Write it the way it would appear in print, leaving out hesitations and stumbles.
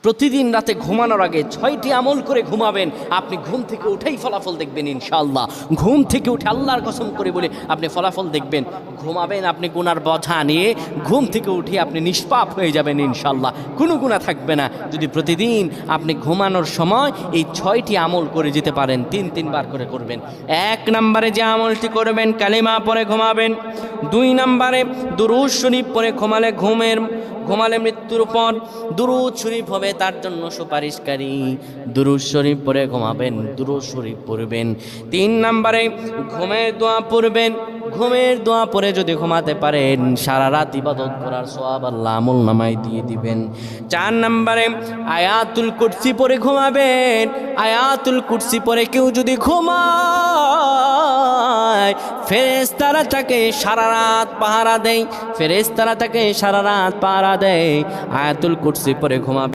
প্রতিদিন রাতে ঘুমানোর আগে 6টি আমল করে ঘুমাবেন, আপনি ঘুম থেকে উঠেই ফলাফল দেখবেন ইনশাআল্লাহ। ঘুম থেকে উঠে আল্লাহর কসম করে বলে আপনি ফলাফল দেখবেন। ঘুমাবেন আপনি গুনার বোঝা নিয়ে, ঘুম থেকে উঠে আপনি নিষ্পাপ হয়ে যাবেন ইনশাআল্লাহ, কোনো গুনাহ থাকবে না। যদি প্রতিদিন আপনি ঘুমানোর সময় এই 6টি আমল করে যেতে পারেন, 3বার করে করবেন। 1 নম্বরে যে আমলটি করবেন, কালিমা পড়ে ঘুমাবেন। 2 নম্বরে দুরূদ শরীফ পড়ে ঘুমালে মৃত্যুর পর দুরূদ শরীফ হবে তার জন্য সুপারিশকারী। দুরূদ শরীফ পড়ে ঘুমাবেন, দুরূদ শরীফ পড়বেন। 3 নম্বরে ঘুমের দোয়া পড়বেন। ঘুমের দোয়া পড়ে যদি ঘুমাতে পারেন, সারা রাত ইবাদত করার সওয়াব আল্লাহ আমলনামায় দিয়ে দিবেন। 4 নম্বরে আয়াতুল কুরসি পড়ে ঘুমাবেন। আয়াতুল কুরসি পড়ে কেউ যদি ঘুমায়, ফেরেশতারা তাকে সারা রাত পাহারা দেয়। ফেরেশতারা তাকে সারা রাত পাহারা দেয়। আয়াতুল কুরসি পড়ে ঘুমাবে।